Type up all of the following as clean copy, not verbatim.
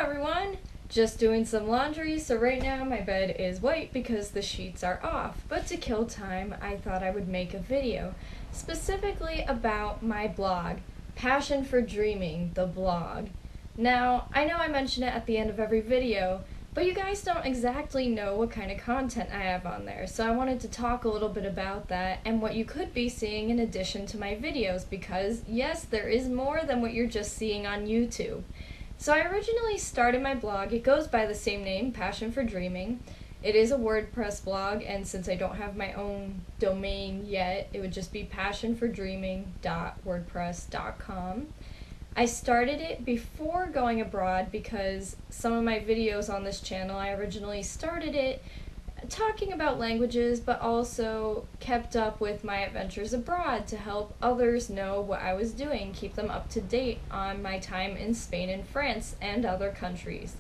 everyone! Just doing some laundry, so right now my bed is white because the sheets are off. But to kill time, I thought I would make a video specifically about my blog, Passion for Dreaming, the blog. Now, I know I mention it at the end of every video, but you guys don't exactly know what kind of content I have on there, so I wanted to talk a little bit about that and what you could be seeing in addition to my videos, because yes, there is more than what you're just seeing on YouTube. So I originally started my blog. It goes by the same name, Passion for Dreaming. It is a WordPress blog, and since I don't have my own domain yet, it would just be passionfordreaming.wordpress.com. I started it before going abroad because some of my videos on this channel, I originally started it talking about languages, but also kept up with my adventures abroad to help others know what I was doing, keep them up to date on my time in Spain and France and other countries.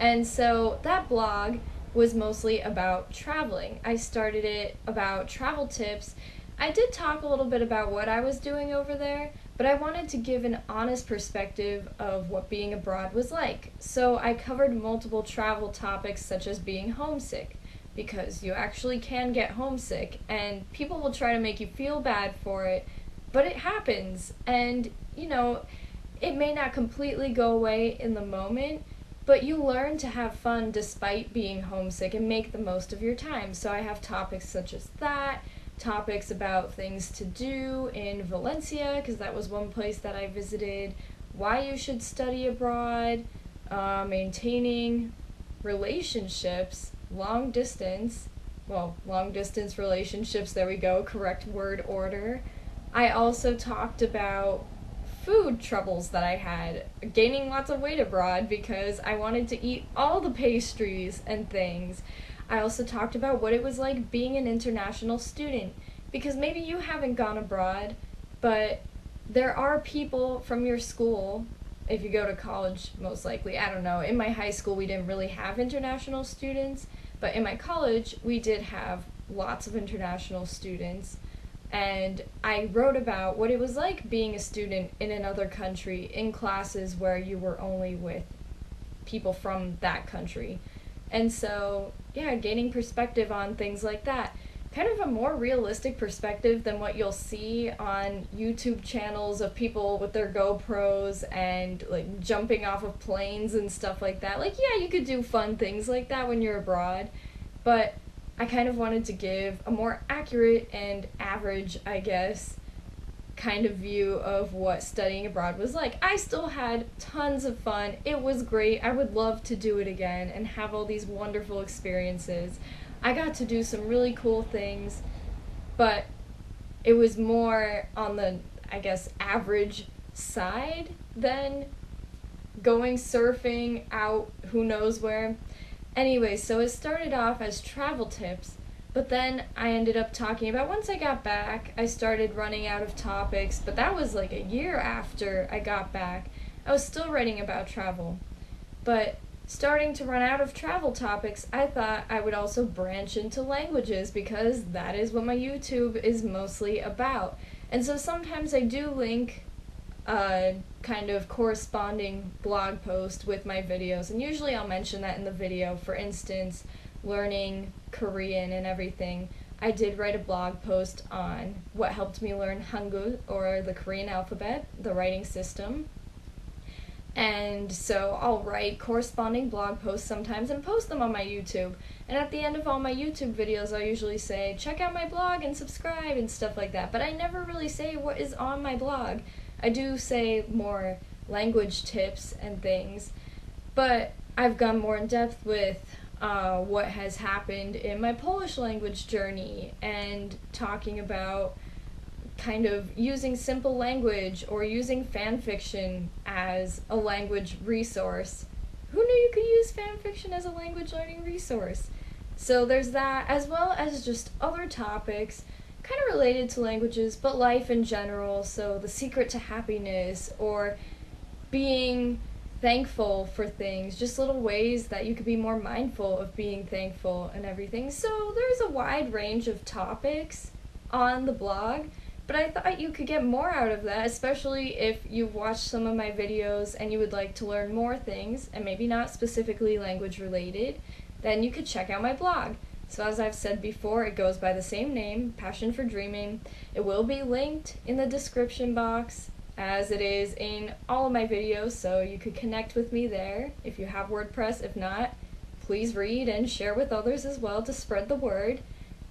And so that blog was mostly about traveling. I started it about travel tips. I did talk a little bit about what I was doing over there, but I wanted to give an honest perspective of what being abroad was like. So I covered multiple travel topics such as being homesick, because you actually can get homesick, and people will try to make you feel bad for it, but it happens, and you know, it may not completely go away in the moment, but you learn to have fun despite being homesick and make the most of your time. So I have topics such as that, topics about things to do in Valencia, because that was one place that I visited, why you should study abroad, maintaining relationships, long distance relationships, there we go, correct word order. I also talked about food troubles that I had, gaining lots of weight abroad because I wanted to eat all the pastries and things. I also talked about what it was like being an international student, because maybe you haven't gone abroad, but there are people from your school, if you go to college most likely, I don't know, in my high school we didn't really have international students, but in my college, we did have lots of international students, and I wrote about what it was like being a student in another country in classes where you were only with people from that country. And so, yeah, gaining perspective on things like that. Kind of a more realistic perspective than what you'll see on YouTube channels of people with their GoPros and like jumping off of planes and stuff like that. Like, yeah, you could do fun things like that when you're abroad, but I kind of wanted to give a more accurate and average, I guess, kind of view of what studying abroad was like. I still had tons of fun. It was great. I would love to do it again and have all these wonderful experiences. I got to do some really cool things, but it was more on the, I guess, average side than going surfing out who knows where. Anyway, so it started off as travel tips, but then I ended up talking about, once I got back, I started running out of topics, but that was like a year after I got back. I was still writing about travel, but starting to run out of travel topics, I thought I would also branch into languages, because that is what my YouTube is mostly about. And so sometimes I do link a kind of corresponding blog post with my videos, and usually I'll mention that in the video. For instance, learning Korean and everything, I did write a blog post on what helped me learn Hangul, or the Korean alphabet, the writing system. And so I'll write corresponding blog posts sometimes and post them on my YouTube. And at the end of all my YouTube videos, I'll usually say, check out my blog and subscribe and stuff like that. But I never really say what is on my blog. I do say more language tips and things, but I've gone more in depth with what has happened in my Polish language journey, and talking about kind of using simple language or using fan fiction as a language resource. Who knew you could use fan fiction as a language learning resource? So there's that, as well as just other topics kind of related to languages, but life in general. So the secret to happiness, or being thankful for things, just little ways that you could be more mindful of being thankful and everything. So there's a wide range of topics on the blog, But I thought you could get more out of that, especially if you've watched some of my videos and you would like to learn more things, and maybe not specifically language related, then you could check out my blog. So as I've said before, it goes by the same name, Passion for Dreaming. It will be linked in the description box, as it is in all of my videos, so you could connect with me there if you have WordPress. If not, please read and share with others as well to spread the word.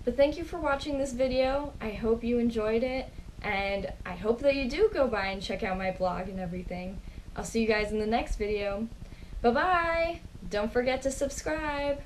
But thank you for watching this video. I hope you enjoyed it, and I hope that you do go by and check out my blog and everything. I'll see you guys in the next video. Bye-bye! Don't forget to subscribe!